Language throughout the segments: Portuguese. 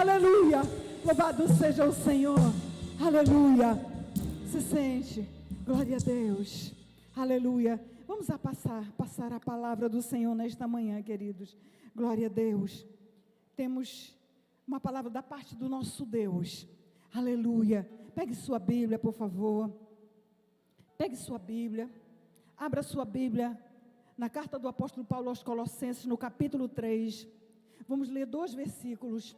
Aleluia. Louvado seja o Senhor. Aleluia. Se sente. Glória a Deus. Aleluia. Vamos passar a palavra do Senhor nesta manhã, queridos. Glória a Deus. Temos uma palavra da parte do nosso Deus. Aleluia. Pegue sua Bíblia, por favor. Pegue sua Bíblia. Abra sua Bíblia na carta do apóstolo Paulo aos Colossenses, no capítulo 3. Vamos ler 2 versículos.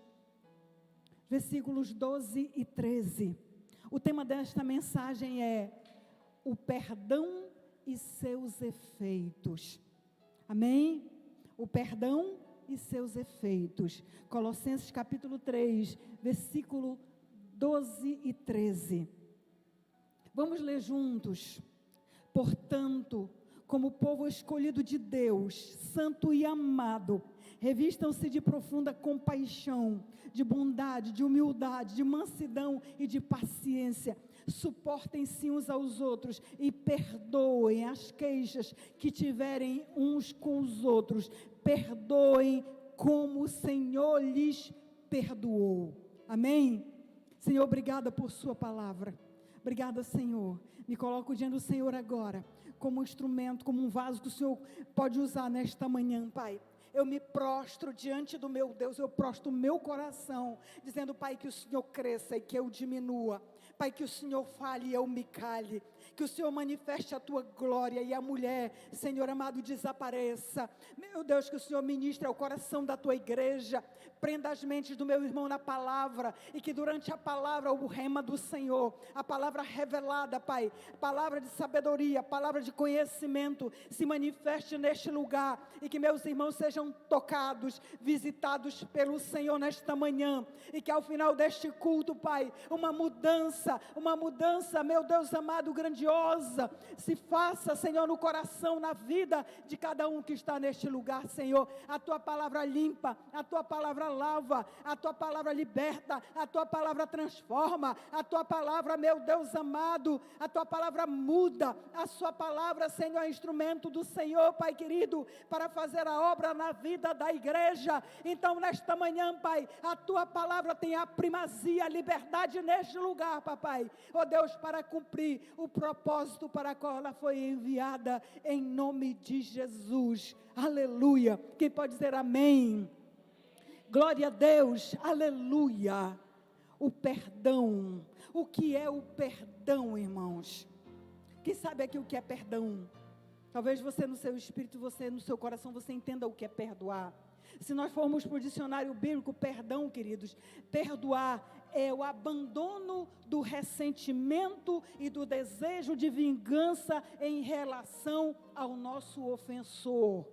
Versículos 12 e 13. O tema desta mensagem é o perdão e seus efeitos. Amém? O perdão e seus efeitos. Colossenses capítulo 3, versículo 12 e 13. Vamos ler juntos. Portanto, como povo escolhido de Deus, santo e amado, revistam-se de profunda compaixão, de bondade, de humildade, de mansidão e de paciência. Suportem-se uns aos outros e perdoem as queixas que tiverem uns com os outros. Perdoem como o Senhor lhes perdoou. Amém? Senhor, obrigada por sua palavra. Obrigada, Senhor. Me coloco diante do Senhor agora, como um instrumento, como um vaso que o Senhor pode usar nesta manhã, Pai. Eu me prostro diante do meu Deus, eu prostro o meu coração, dizendo, Pai, que o Senhor cresça e que eu diminua. Pai, que o Senhor fale e eu me cale. Que o Senhor manifeste a tua glória e a mulher, Senhor amado, desapareça. Meu Deus, que o Senhor ministre ao coração da tua igreja. Prenda as mentes do meu irmão na palavra. E que durante a palavra, o rema do Senhor, a palavra revelada, Pai, palavra de sabedoria, palavra de conhecimento, se manifeste neste lugar. E que meus irmãos sejam tocados, visitados pelo Senhor nesta manhã. E que ao final deste culto, Pai, uma mudança, meu Deus amado, grandiosa, se faça, Senhor, no coração, na vida de cada um que está neste lugar, Senhor. A tua palavra limpa, a tua palavra lava, a tua palavra liberta, a tua palavra transforma, a tua palavra, meu Deus amado, a tua palavra muda, a sua palavra, Senhor, é instrumento do Senhor, Pai querido, para fazer a obra na vida da igreja. Então, nesta manhã, Pai, a tua palavra tem a primazia, a liberdade neste lugar, Papai, ó Deus, para cumprir o propósito para o qual ela foi enviada, em nome de Jesus. Aleluia. Quem pode dizer amém? Glória a Deus. Aleluia. O perdão. O que é o perdão, irmãos? Quem sabe aqui o que é perdão? Talvez você no seu espírito, você no seu coração, você entenda o que é perdoar. Se nós formos para o dicionário bíblico, perdão, queridos, perdoar é o abandono do ressentimento e do desejo de vingança em relação ao nosso ofensor.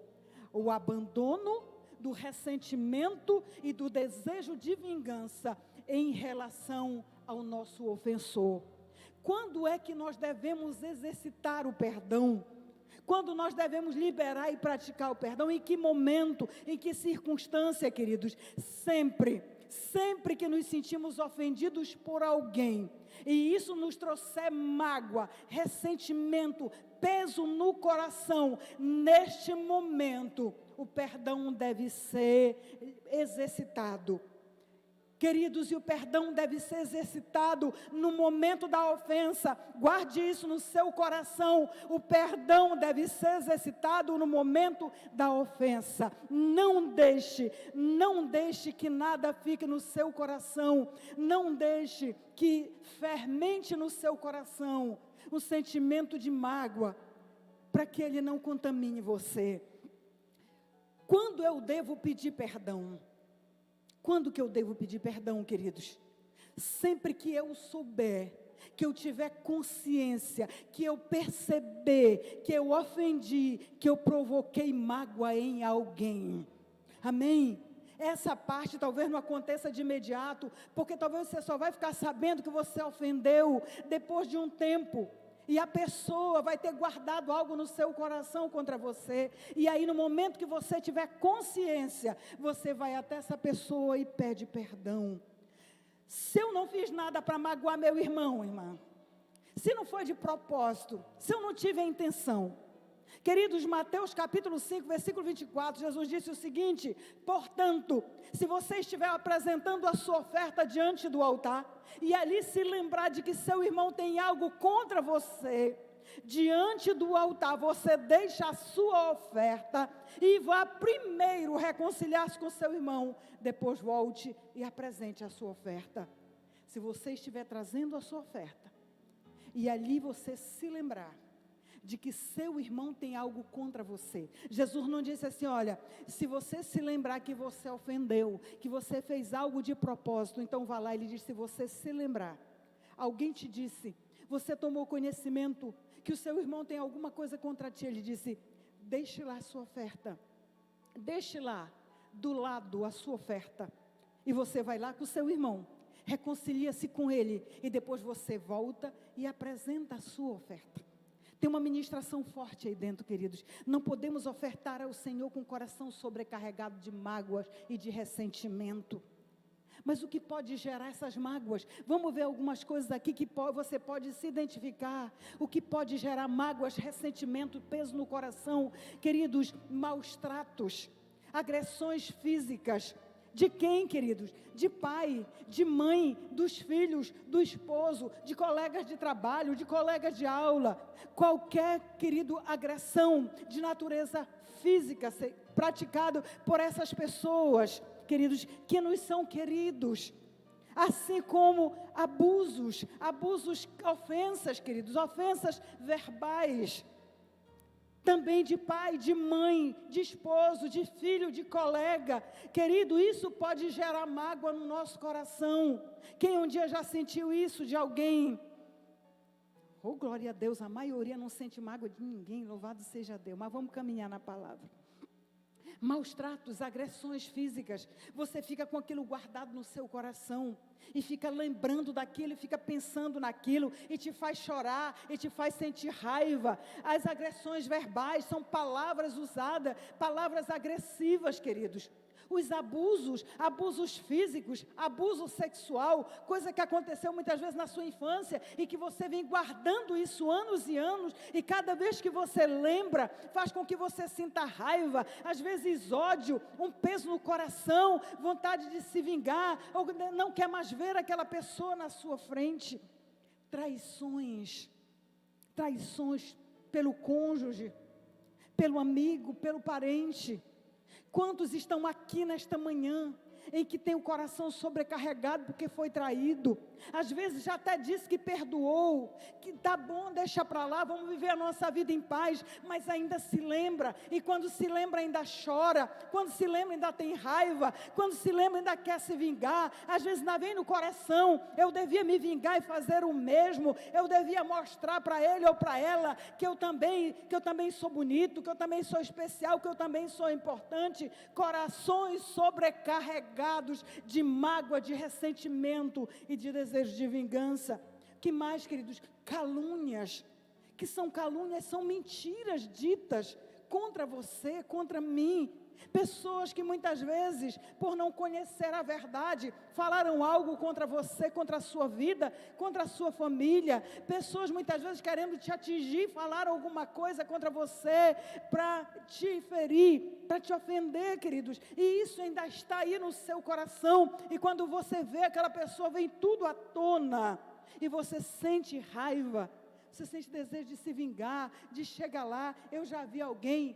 O abandono do ressentimento e do desejo de vingança em relação ao nosso ofensor. Quando é que nós devemos exercitar o perdão? Quando nós devemos liberar e praticar o perdão? Em que momento, em que circunstância, queridos? Sempre que nos sentimos ofendidos por alguém, e isso nos trouxer mágoa, ressentimento, peso no coração, neste momento, o perdão deve ser exercitado. Queridos, e o perdão deve ser exercitado no momento da ofensa. Guarde isso no seu coração. O perdão deve ser exercitado no momento da ofensa. Não deixe que nada fique no seu coração. Não deixe que fermente no seu coração o sentimento de mágoa, para que ele não contamine você. Quando eu devo pedir perdão? Quando que eu devo pedir perdão, queridos? Sempre que eu souber, que eu tiver consciência, que eu perceber, que eu ofendi, que eu provoquei mágoa em alguém. Amém? Essa parte talvez não aconteça de imediato, porque talvez você só vai ficar sabendo que você ofendeu depois de um tempo. E a pessoa vai ter guardado algo no seu coração contra você. E aí no momento que você tiver consciência, você vai até essa pessoa e pede perdão. Se eu não fiz nada para magoar meu irmão, irmã, se não foi de propósito, se eu não tive a intenção, Queridos, Mateus capítulo 5, versículo 24, Jesus disse o seguinte: portanto, se você estiver apresentando a sua oferta diante do altar, e ali se lembrar de que seu irmão tem algo contra você, diante do altar você deixa a sua oferta e vá primeiro reconciliar-se com seu irmão, depois volte e apresente a sua oferta. Se você estiver trazendo a sua oferta, e ali você se lembrar de que seu irmão tem algo contra você. Jesus não disse assim: olha, se você se lembrar que você ofendeu, que você fez algo de propósito, então vá lá. Ele disse: se você se lembrar, alguém te disse, você tomou conhecimento que o seu irmão tem alguma coisa contra ti, ele disse: deixe lá a sua oferta, deixe lá do lado a sua oferta, e você vai lá com o seu irmão, reconcilia-se com ele, e depois você volta e apresenta a sua oferta. Tem uma ministração forte aí dentro, queridos. Não podemos ofertar ao Senhor com o coração sobrecarregado de mágoas e de ressentimento. Mas o que pode gerar essas mágoas? Vamos ver algumas coisas aqui que você pode se identificar. O que pode gerar mágoas, ressentimento, peso no coração? Queridos, maus tratos, agressões físicas. De quem, queridos? De pai, de mãe, dos filhos, do esposo, de colegas de trabalho, de colegas de aula. Qualquer, querido, agressão de natureza física praticado por essas pessoas, queridos, que nos são queridos. Assim como abusos, ofensas, queridos, ofensas verbais. Também de pai, de mãe, de esposo, de filho, de colega. Querido, isso pode gerar mágoa no nosso coração. Quem um dia já sentiu isso de alguém? Oh, glória a Deus, a maioria não sente mágoa de ninguém, louvado seja Deus. Mas vamos caminhar na palavra. Maus tratos, agressões físicas, você fica com aquilo guardado no seu coração, e fica lembrando daquilo, e fica pensando naquilo, e te faz chorar, e te faz sentir raiva. As agressões verbais são palavras usadas, palavras agressivas, queridos. Os abusos físicos, abuso sexual, coisa que aconteceu muitas vezes na sua infância e que você vem guardando isso anos e anos, e cada vez que você lembra, faz com que você sinta raiva, às vezes ódio, um peso no coração, vontade de se vingar, ou não quer mais ver aquela pessoa na sua frente. Traições pelo cônjuge, pelo amigo, pelo parente. Quantos estão aqui nesta manhã, em que tem o coração sobrecarregado porque foi traído? Às vezes já até disse que perdoou, que tá bom, deixa para lá, vamos viver a nossa vida em paz, mas ainda se lembra, e quando se lembra ainda chora, quando se lembra ainda tem raiva, quando se lembra ainda quer se vingar, às vezes ainda vem no coração: eu devia me vingar e fazer o mesmo, eu devia mostrar para ele ou para ela que eu também sou bonito, que eu também sou especial, que eu também sou importante. Corações sobrecarregados de mágoa, de ressentimento e de desejo de vingança. Que mais, queridos? Calúnias. Que são calúnias, são mentiras ditas contra você, contra mim. Pessoas que muitas vezes, por não conhecer a verdade, falaram algo contra você, contra a sua vida, contra a sua família. Pessoas muitas vezes querendo te atingir, falaram alguma coisa contra você para te ferir, para te ofender, queridos. E isso ainda está aí no seu coração. E quando você vê aquela pessoa, vem tudo à tona. E você sente raiva, você sente desejo de se vingar, de chegar lá. Eu já vi alguém.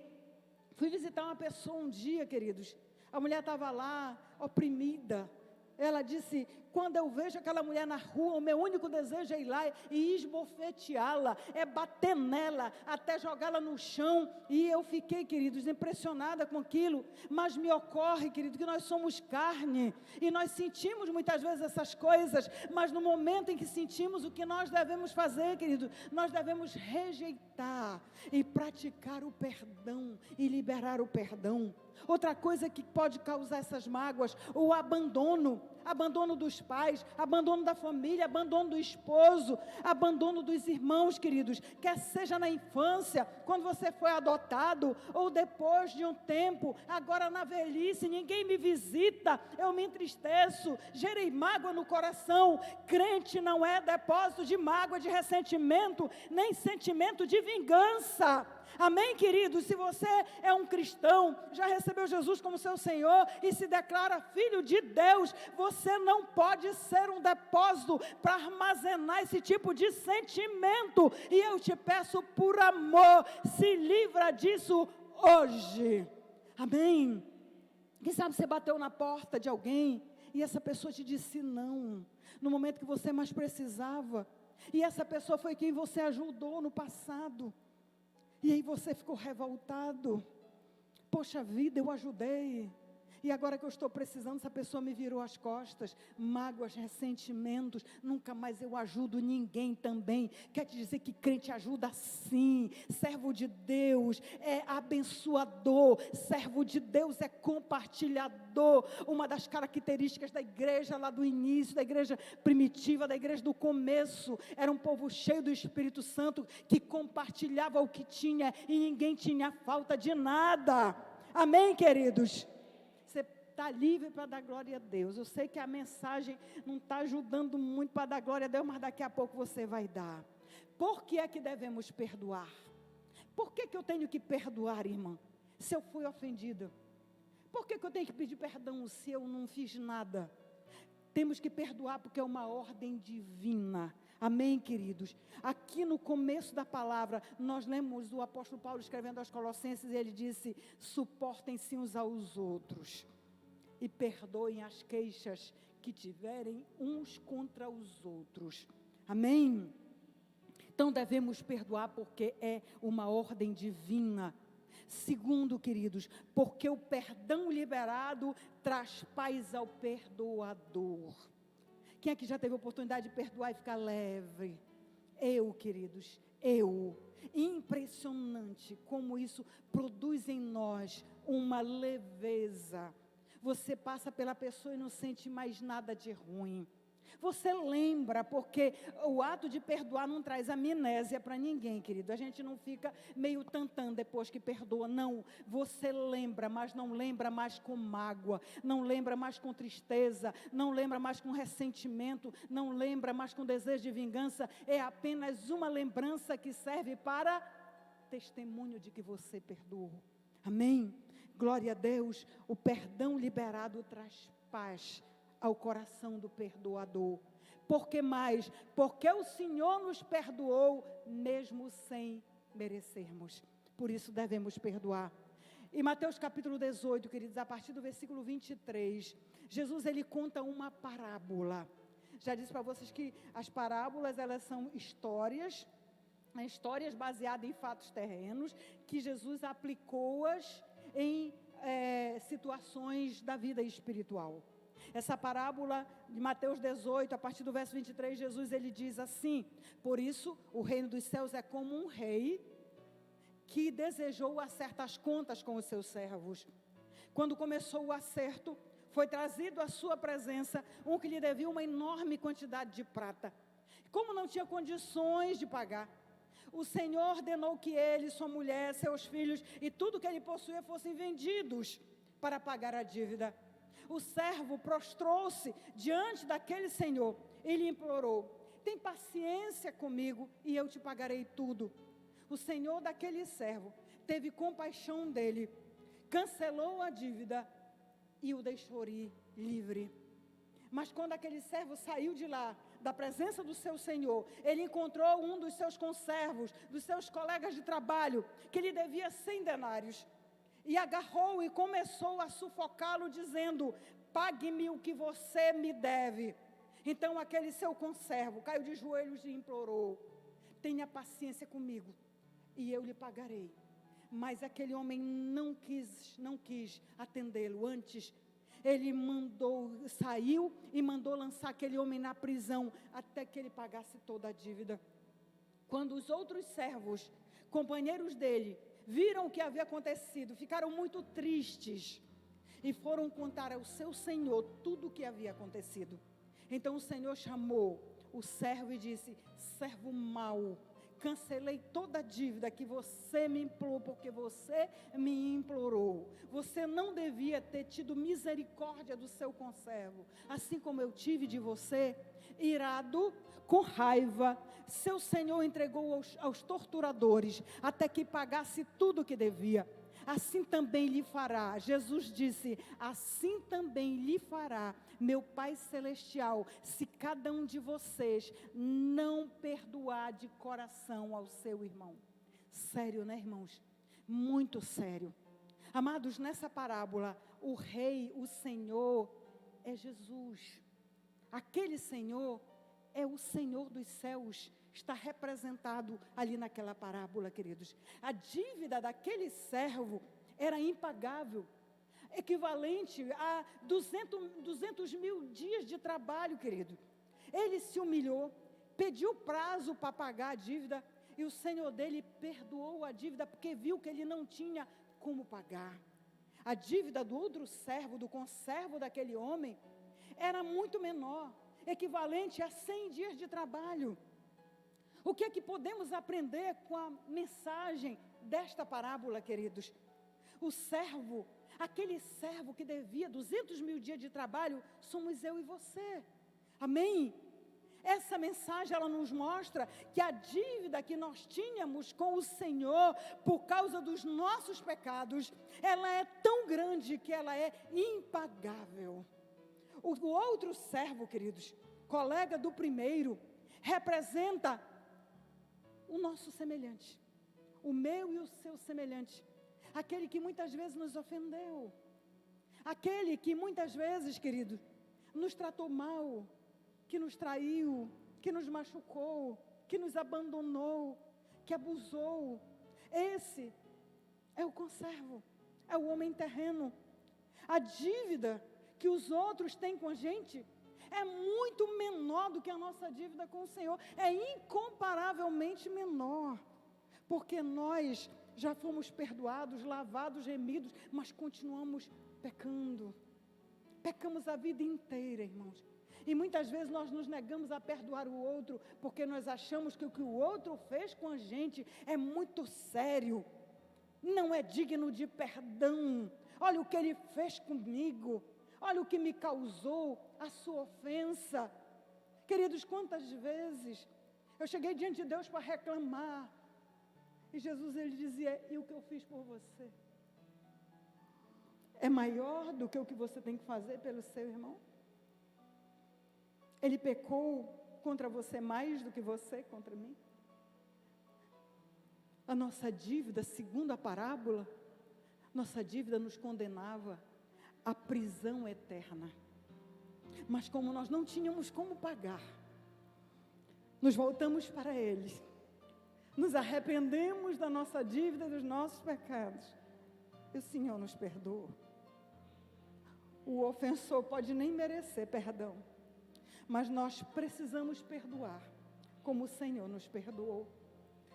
Fui visitar uma pessoa um dia, queridos. A mulher estava lá, oprimida. Ela disse: quando eu vejo aquela mulher na rua, o meu único desejo é ir lá e esbofeteá-la, é bater nela, até jogá-la no chão. E eu fiquei, queridos, impressionada com aquilo. Mas me ocorre, querido, que nós somos carne, e nós sentimos muitas vezes essas coisas, mas no momento em que sentimos, o que nós devemos fazer, querido? Nós devemos rejeitar e praticar o perdão e liberar o perdão. Outra coisa que pode causar essas mágoas: o abandono. abandono dos pais, abandono da família, abandono do esposo, abandono dos irmãos, queridos, quer seja na infância, quando você foi adotado, ou depois de um tempo, agora na velhice, ninguém me visita, eu me entristeço, gerei mágoa no coração. Crente não é depósito de mágoa, de ressentimento, nem sentimento de vingança. Amém, queridos? Se você é um cristão, já recebeu Jesus como seu Senhor e se declara filho de Deus, você não pode ser um depósito para armazenar esse tipo de sentimento. E eu te peço por amor, se livra disso hoje. Amém? Quem sabe você bateu na porta de alguém e essa pessoa te disse não, no momento que você mais precisava. E essa pessoa foi quem você ajudou no passado. E aí você ficou revoltado. Poxa vida, eu ajudei. E agora que eu estou precisando, essa pessoa me virou as costas. Mágoas, ressentimentos. Nunca mais eu ajudo ninguém também. Quer dizer que crente ajuda sim. Servo de Deus é abençoador. Servo de Deus é compartilhador. Uma das características da igreja lá do início, da igreja primitiva, da igreja do começo, era um povo cheio do Espírito Santo, que compartilhava o que tinha e ninguém tinha falta de nada. Amém, queridos? Você está livre para dar glória a Deus. Eu sei que a mensagem não está ajudando muito para dar glória a Deus, mas daqui a pouco você vai dar. Por que é que devemos perdoar? Por que eu tenho que perdoar, irmã, se eu fui ofendida? Por que eu tenho que pedir perdão se eu não fiz nada? Temos que perdoar porque é uma ordem divina. Amém, queridos? Aqui no começo da palavra, nós lemos o apóstolo Paulo escrevendo aos Colossenses, e ele disse: suportem-se uns aos outros e perdoem as queixas que tiverem uns contra os outros. Amém? Então devemos perdoar porque é uma ordem divina. Segundo, queridos, porque o perdão liberado traz paz ao perdoador. Quem aqui já teve a oportunidade de perdoar e ficar leve? Eu, queridos, eu. Impressionante como isso produz em nós uma leveza. Você passa pela pessoa e não sente mais nada de ruim. Você lembra, porque o ato de perdoar não traz amnésia para ninguém, querido. A gente não fica meio tantã depois que perdoa, não. Você lembra, mas não lembra mais com mágoa, não lembra mais com tristeza, não lembra mais com ressentimento, não lembra mais com desejo de vingança. É apenas uma lembrança que serve para testemunho de que você perdoou. Amém? Glória a Deus. O perdão liberado traz paz ao coração do perdoador. Por que mais? Porque o Senhor nos perdoou mesmo sem merecermos. Por isso devemos perdoar. Em Mateus capítulo 18, queridos, a partir do versículo 23, Jesus ele conta uma parábola. Já disse para vocês que as parábolas, elas são histórias baseadas em fatos terrenos, que Jesus aplicou-as em situações da vida espiritual. Essa parábola de Mateus 18, a partir do verso 23, Jesus ele diz assim: por isso o reino dos céus é como um rei que desejou acertar as contas com os seus servos. Quando começou o acerto, foi trazido à sua presença um que lhe devia uma enorme quantidade de prata. Como não tinha condições de pagar, o Senhor ordenou que ele, sua mulher, seus filhos e tudo que ele possuía fossem vendidos para pagar a dívida. O servo prostrou-se diante daquele senhor e lhe implorou: tem paciência comigo e eu te pagarei tudo. O senhor daquele servo teve compaixão dele, cancelou a dívida e o deixou ir livre. Mas quando aquele servo saiu de lá, da presença do seu senhor, ele encontrou um dos seus conservos, dos seus colegas de trabalho, que lhe devia 100 denários. E agarrou e começou a sufocá-lo, dizendo: pague-me o que você me deve. Então aquele seu conservo caiu de joelhos e implorou: tenha paciência comigo e eu lhe pagarei. Mas aquele homem não quis atendê-lo. Antes, ele saiu e mandou lançar aquele homem na prisão, até que ele pagasse toda a dívida. Quando os outros servos, companheiros dele, viram o que havia acontecido, ficaram muito tristes e foram contar ao seu senhor tudo o que havia acontecido. Então o Senhor chamou o servo e disse: servo mau, cancelei toda a dívida que você me implorou, porque você me implorou. Você não devia ter tido misericórdia do seu conservo, assim como eu tive de você. Irado, com raiva, seu senhor entregou aos torturadores, até que pagasse tudo o que devia. Assim também lhe fará, Jesus disse, assim também lhe fará meu Pai Celestial, se cada um de vocês não perdoar de coração ao seu irmão. Sério, né, irmãos? Muito sério. Amados, nessa parábola, o rei, o Senhor, é Jesus. Aquele Senhor é o Senhor dos céus, está representado ali naquela parábola, queridos. A dívida daquele servo era impagável, equivalente a 200 mil dias de trabalho, querido. Ele se humilhou, pediu prazo para pagar a dívida, e o Senhor dele perdoou a dívida, porque viu que ele não tinha como pagar. A dívida do outro servo, do conservo daquele homem, era muito menor, equivalente a 100 dias de trabalho. O que é que podemos aprender com a mensagem desta parábola, queridos? O servo, aquele servo que devia 200 mil dias de trabalho, somos eu e você. Amém? Essa mensagem, ela nos mostra que a dívida que nós tínhamos com o Senhor, por causa dos nossos pecados, ela é tão grande que ela é impagável. O outro servo, queridos, colega do primeiro, representa o nosso semelhante, o meu e o seu semelhante, aquele que muitas vezes nos ofendeu, aquele que muitas vezes, querido, nos tratou mal, que nos traiu, que nos machucou, que nos abandonou, que abusou. Esse é o conservo, é o homem terreno. A dívida que os outros têm com a gente é muito menor do que a nossa dívida com o Senhor, é incomparavelmente menor, porque nós já fomos perdoados, lavados, remidos, mas continuamos pecando, pecamos a vida inteira, irmãos, e muitas vezes nós nos negamos a perdoar o outro, porque nós achamos que o que o outro fez com a gente é muito sério, não é digno de perdão. Olha o que ele fez comigo, olha o que me causou, a sua ofensa. Queridos, quantas vezes eu cheguei diante de Deus para reclamar, e Jesus, ele dizia: e o que eu fiz por você? É maior do que o que você tem que fazer pelo seu irmão? Ele pecou contra você mais do que você contra mim? A nossa dívida, segundo a parábola, nossa dívida nos condenava à prisão eterna. Mas como nós não tínhamos como pagar, nos voltamos para Ele, nos arrependemos da nossa dívida, dos nossos pecados, e o Senhor nos perdoa. O ofensor pode nem merecer perdão, mas nós precisamos perdoar, como o Senhor nos perdoou.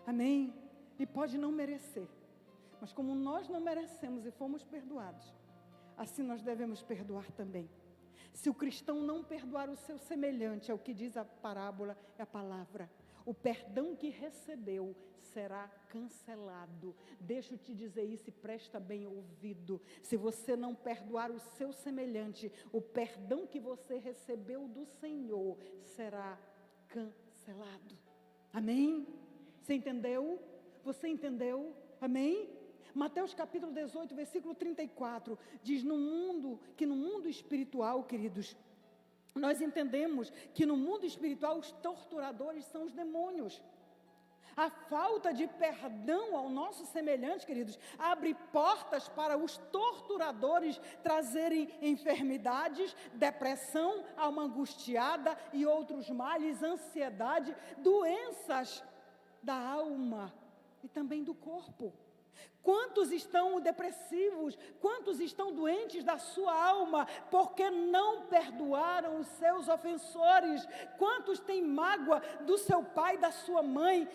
Amém? E pode não merecer, mas como nós não merecemos e fomos perdoados, assim nós devemos perdoar também. Se o cristão não perdoar o seu semelhante, é o que diz a parábola, é a palavra, o perdão que recebeu será cancelado. Deixa eu te dizer isso e presta bem ouvido. Se você não perdoar o seu semelhante, o perdão que você recebeu do Senhor será cancelado. Amém? Você entendeu? Você entendeu? Amém? Mateus capítulo 18, versículo 34, diz no mundo espiritual, queridos, nós entendemos que no mundo espiritual os torturadores são os demônios. A falta de perdão ao nosso semelhante, queridos, abre portas para os torturadores trazerem enfermidades, depressão, alma angustiada e outros males, ansiedade, doenças da alma e também do corpo. Quantos estão depressivos? Quantos estão doentes da sua alma? Porque não perdoaram o seu seus ofensores? Quantos têm mágoa do seu pai, da sua mãe?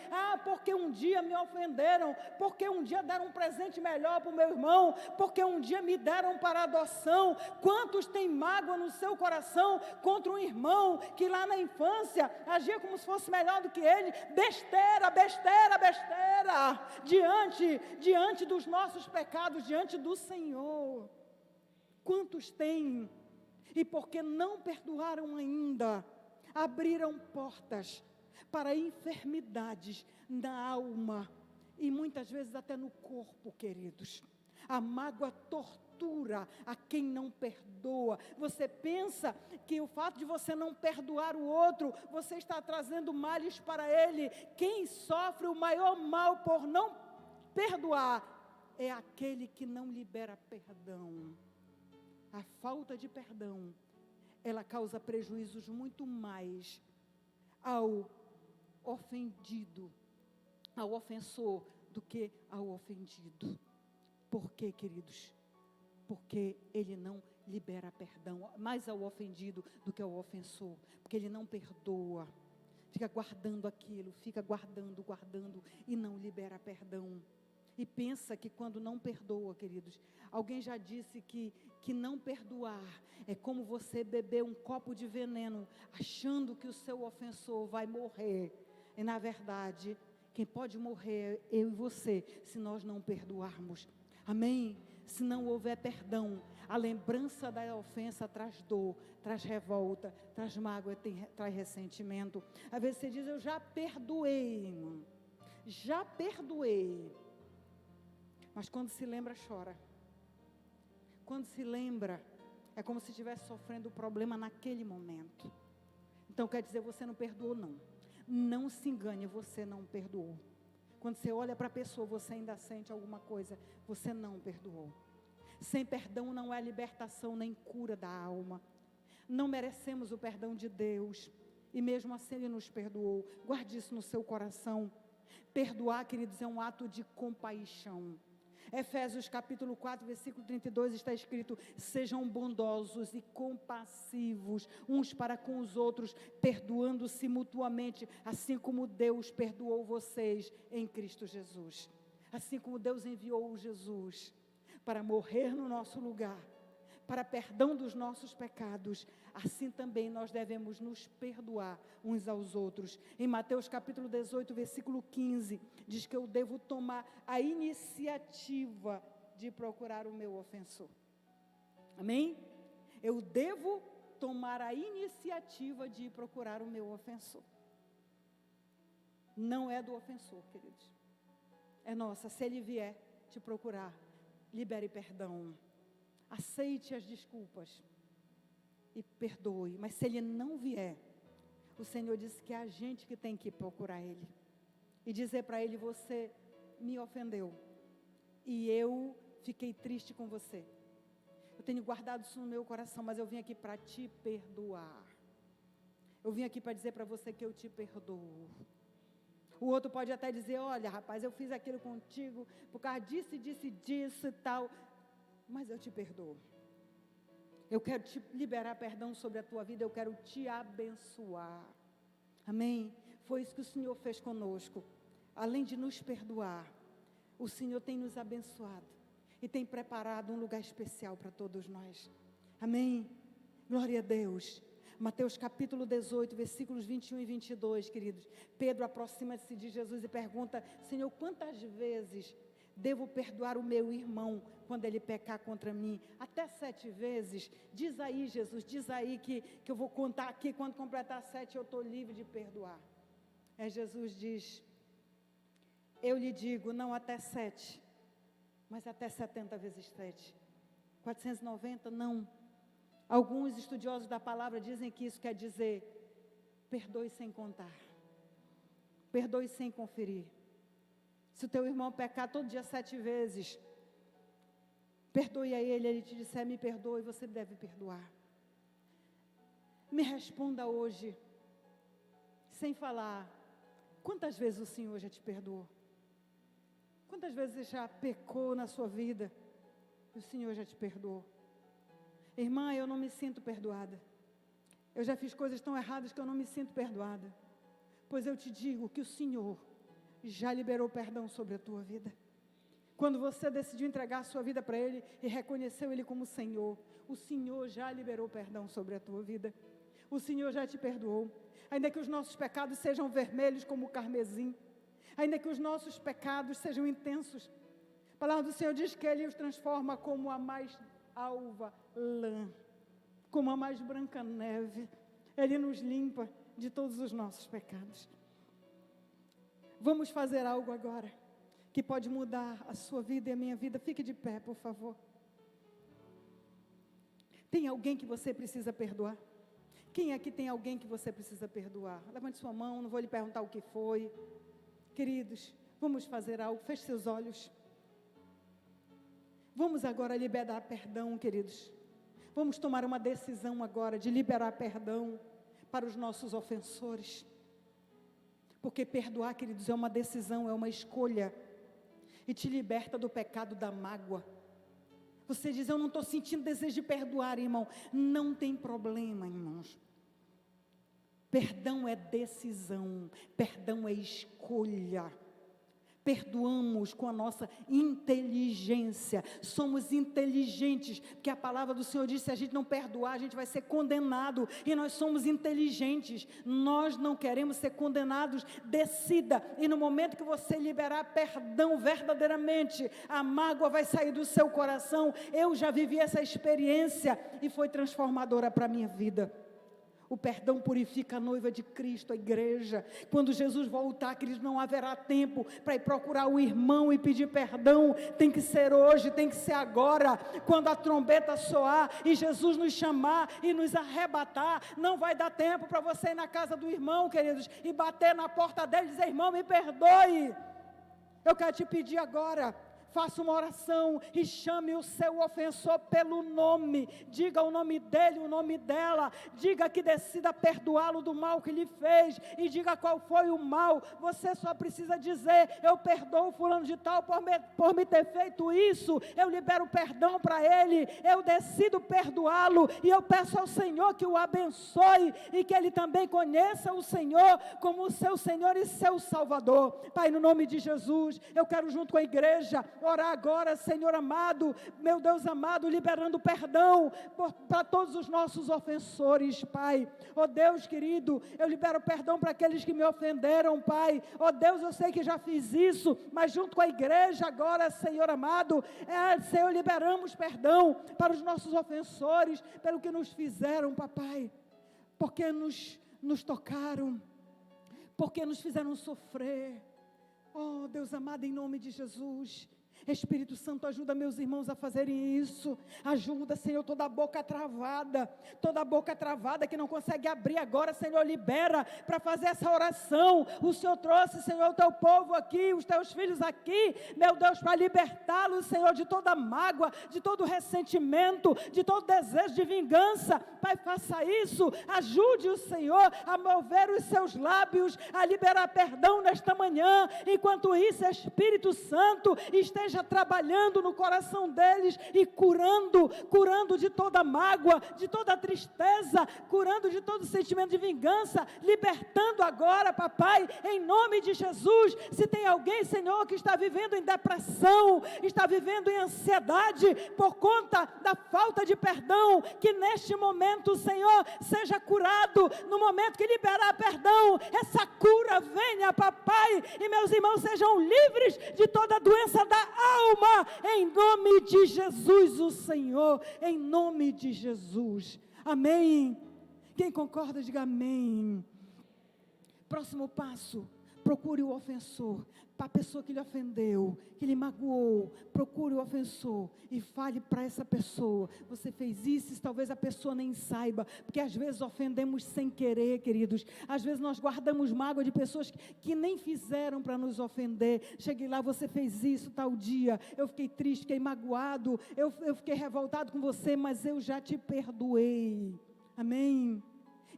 Porque um dia me ofenderam, porque um dia deram um presente melhor para o meu irmão, porque um dia me deram para adoção. Quantos têm mágoa no seu coração contra um irmão que lá na infância agia como se fosse melhor do que ele? Besteira, besteira, besteira, diante dos nossos pecados, diante do Senhor. Quantos têm? E porque não perdoaram ainda, abriram portas para enfermidades na alma e muitas vezes até no corpo, queridos. A mágoa tortura a quem não perdoa. Você pensa que o fato de você não perdoar o outro, você está trazendo males para ele. Quem sofre o maior mal por não perdoar é aquele que não libera perdão. A falta de perdão, ela causa prejuízos muito mais ao ofendido, ao ofensor, do que ao ofendido. Por quê, queridos? Porque ele não libera perdão, mais ao ofendido do que ao ofensor, porque ele não perdoa, fica guardando aquilo, fica guardando e não libera perdão. E pensa que quando não perdoa, queridos, alguém já disse que não perdoar é como você beber um copo de veneno, achando que o seu ofensor vai morrer. E na verdade, quem pode morrer é eu e você, se nós não perdoarmos. Amém? Se não houver perdão, a lembrança da ofensa traz dor, traz revolta, traz mágoa, traz ressentimento. Às vezes você diz, eu já perdoei, irmão. Já perdoei. Mas quando se lembra, chora. Quando se lembra, é como se estivesse sofrendo o problema naquele momento. Então quer dizer, você não perdoou, não. Não se engane, você não perdoou. Quando você olha para a pessoa, você ainda sente alguma coisa, você não perdoou. Sem perdão não há libertação nem cura da alma. Não merecemos o perdão de Deus, e mesmo assim Ele nos perdoou. Guarde isso no seu coração. Perdoar, queridos, é um ato de compaixão. Efésios capítulo 4, versículo 32 está escrito: sejam bondosos e compassivos uns para com os outros, perdoando-se mutuamente, assim como Deus perdoou vocês em Cristo Jesus. Assim como Deus enviou Jesus para morrer no nosso lugar, para perdão dos nossos pecados, assim também nós devemos nos perdoar uns aos outros. Em Mateus capítulo 18, versículo 15, diz que eu devo tomar a iniciativa de procurar o meu ofensor. Amém? Eu devo tomar a iniciativa de procurar o meu ofensor. Não é do ofensor, queridos. É nossa. Se ele vier te procurar, libere perdão. Aceite as desculpas e perdoe. Mas se ele não vier, o Senhor disse que é a gente que tem que procurar ele e dizer para ele: você me ofendeu e eu fiquei triste com você. Eu tenho guardado isso no meu coração, mas eu vim aqui para te perdoar. Eu vim aqui para dizer para você que eu te perdoo. O outro pode até dizer: olha, rapaz, eu fiz aquilo contigo por causa disso e tal. Mas eu te perdoo. Eu quero te liberar perdão sobre a tua vida. Eu quero te abençoar. Amém? Foi isso que o Senhor fez conosco. Além de nos perdoar, o Senhor tem nos abençoado e tem preparado um lugar especial para todos nós. Amém? Glória a Deus. Mateus capítulo 18, versículos 21 e 22, queridos. Pedro aproxima-se de Jesus e pergunta: Senhor, quantas vezes devo perdoar o meu irmão quando ele pecar contra mim? Até 7 vezes? Diz aí, Jesus, diz aí que eu vou contar aqui, quando completar 7 eu estou livre de perdoar. Jesus diz: eu lhe digo, não até 7, mas até 70 vezes 7. 490, não. Alguns estudiosos da palavra dizem que isso quer dizer: perdoe sem contar, perdoe sem conferir. Se o teu irmão pecar todo dia 7 vezes, perdoe a ele te disser: me perdoe, você deve perdoar. Me responda hoje, sem falar, quantas vezes o Senhor já te perdoou? Quantas vezes você já pecou na sua vida e o Senhor já te perdoou? Irmã, eu não me sinto perdoada. Eu já fiz coisas tão erradas que eu não me sinto perdoada. Pois eu te digo que o Senhor já liberou perdão sobre a tua vida. Quando você decidiu entregar a sua vida para Ele e reconheceu Ele como Senhor, o Senhor já liberou perdão sobre a tua vida. O Senhor já te perdoou. Ainda que os nossos pecados sejam vermelhos como o carmesim, ainda que os nossos pecados sejam intensos, a palavra do Senhor diz que Ele os transforma como a mais alva lã, como a mais branca neve. Ele nos limpa de todos os nossos pecados. Vamos fazer algo agora que pode mudar a sua vida e a minha vida. Fique de pé, por favor. Tem alguém que você precisa perdoar? Quem aqui tem alguém que você precisa perdoar? Levante sua mão, não vou lhe perguntar o que foi. Queridos, vamos fazer algo. Feche seus olhos. Vamos agora liberar perdão, queridos. Vamos tomar uma decisão agora de liberar perdão para os nossos ofensores. Porque perdoar, queridos, é uma decisão, é uma escolha. E te liberta do pecado da mágoa. Você diz, eu não estou sentindo desejo de perdoar, irmão. Não tem problema, irmãos. Perdão é decisão, perdão é escolha. Perdoamos com a nossa inteligência, somos inteligentes, porque a palavra do Senhor diz, se a gente não perdoar, a gente vai ser condenado, e nós somos inteligentes, nós não queremos ser condenados. Decida, e no momento que você liberar perdão verdadeiramente, a mágoa vai sair do seu coração. Eu já vivi essa experiência, e foi transformadora para a minha vida. O perdão purifica a noiva de Cristo, a igreja. Quando Jesus voltar, queridos, não haverá tempo para ir procurar o irmão e pedir perdão. Tem que ser hoje, tem que ser agora. Quando a trombeta soar e Jesus nos chamar e nos arrebatar, não vai dar tempo para você ir na casa do irmão, queridos, e bater na porta dele e dizer, irmão, me perdoe. Eu quero te pedir agora, faça uma oração e chame o seu ofensor pelo nome. Diga o nome dele, o nome dela. Diga que decida perdoá-lo do mal que lhe fez. E diga qual foi o mal. Você só precisa dizer, eu perdoo fulano de tal por me ter feito isso. Eu libero perdão para ele. Eu decido perdoá-lo. E eu peço ao Senhor que o abençoe. E que ele também conheça o Senhor como o seu Senhor e seu Salvador. Pai, no nome de Jesus, eu quero junto com a igreja orar agora, Senhor amado, meu Deus amado, liberando perdão para todos os nossos ofensores, Pai. Ó Deus querido, eu libero perdão para aqueles que me ofenderam, Pai. Ó Deus, eu sei que já fiz isso, mas junto com a igreja agora, Senhor amado, Senhor, liberamos perdão para os nossos ofensores, pelo que nos fizeram, papai, porque nos tocaram, porque nos fizeram sofrer. Oh Deus amado, em nome de Jesus, Espírito Santo, ajuda meus irmãos a fazerem isso. Ajuda, Senhor, toda a boca travada que não consegue abrir agora, Senhor, libera para fazer essa oração. O Senhor trouxe, Senhor, o teu povo aqui, os teus filhos aqui, meu Deus, para libertá-los, Senhor, de toda mágoa, de todo ressentimento, de todo desejo de vingança. Pai, faça isso, ajude o Senhor a mover os seus lábios, a liberar perdão nesta manhã. Enquanto isso, Espírito Santo, esteja trabalhando no coração deles e curando de toda mágoa, de toda tristeza, curando de todo sentimento de vingança, libertando agora, papai, em nome de Jesus. Se tem alguém, Senhor, que está vivendo em depressão, está vivendo em ansiedade por conta da falta de perdão, que neste momento, Senhor, seja curado. No momento que liberar perdão, essa cura venha, papai, e meus irmãos sejam livres de toda doença da alma, em nome de Jesus, o Senhor, em nome de Jesus, amém. Quem concorda, diga amém. Próximo passo, procure o ofensor, para a pessoa que lhe ofendeu, que lhe magoou, procure o ofensor e fale para essa pessoa, você fez isso, talvez a pessoa nem saiba, porque às vezes ofendemos sem querer, queridos, às vezes nós guardamos mágoa de pessoas que nem fizeram para nos ofender. Cheguei lá, você fez isso tal dia, eu fiquei triste, fiquei magoado, eu fiquei revoltado com você, mas eu já te perdoei, amém?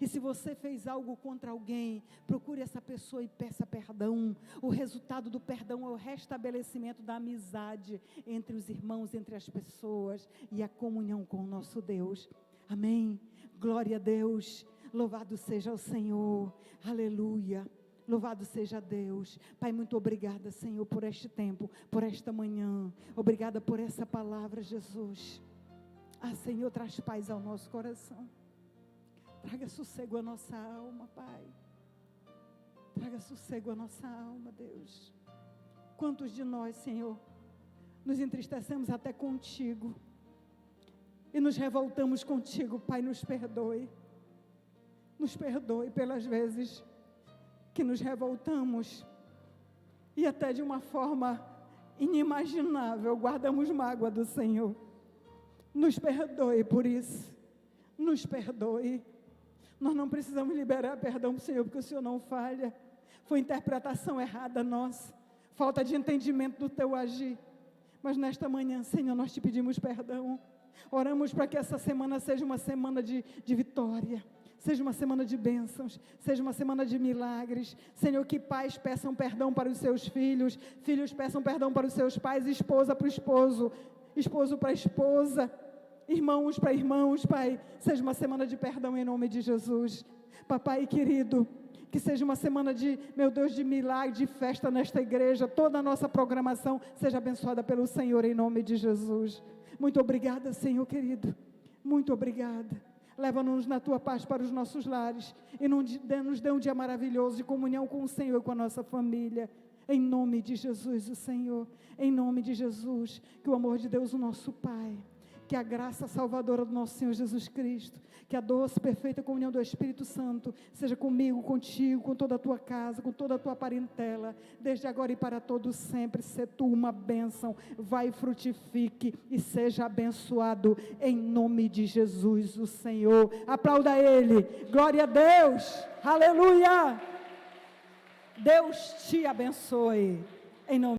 E se você fez algo contra alguém, procure essa pessoa e peça perdão. O resultado do perdão é o restabelecimento da amizade entre os irmãos, entre as pessoas, e a comunhão com o nosso Deus. Amém? Glória a Deus. Louvado seja o Senhor. Aleluia. Louvado seja Deus. Pai, muito obrigada, Senhor, por este tempo, por esta manhã. Obrigada por essa palavra, Jesus. Senhor, traz paz ao nosso coração. Traga sossego à nossa alma, Pai. Traga sossego à nossa alma, Deus. Quantos de nós, Senhor, nos entristecemos até contigo e nos revoltamos contigo, Pai, nos perdoe. Nos perdoe pelas vezes que nos revoltamos e até de uma forma inimaginável guardamos mágoa do Senhor. Nos perdoe por isso. Nos perdoe. Nós não precisamos liberar perdão para o Senhor, porque o Senhor não falha. Foi interpretação errada nossa, falta de entendimento do teu agir. Mas nesta manhã, Senhor, nós te pedimos perdão. Oramos para que essa semana seja uma semana de vitória, seja uma semana de bênçãos, seja uma semana de milagres. Senhor, que pais peçam perdão para os seus filhos, filhos peçam perdão para os seus pais, esposa para o esposo, esposo para a esposa, irmãos para irmãos, Pai. Seja uma semana de perdão em nome de Jesus. Papai querido, que seja uma semana de, meu Deus, de milagre, de festa nesta igreja. Toda a nossa programação seja abençoada pelo Senhor em nome de Jesus. Muito obrigada, Senhor querido. Muito obrigada. Leva-nos na tua paz para os nossos lares e nos dê um dia maravilhoso de comunhão com o Senhor e com a nossa família. Em nome de Jesus, o Senhor. Em nome de Jesus, que o amor de Deus, o nosso Pai, que a graça salvadora do nosso Senhor Jesus Cristo, que a doce, perfeita comunhão do Espírito Santo seja comigo, contigo, com toda a tua casa, com toda a tua parentela, desde agora e para todos sempre. Sê tu uma bênção, vai e frutifique e seja abençoado em nome de Jesus, o Senhor. Aplauda Ele, glória a Deus, aleluia. Deus te abençoe, em nome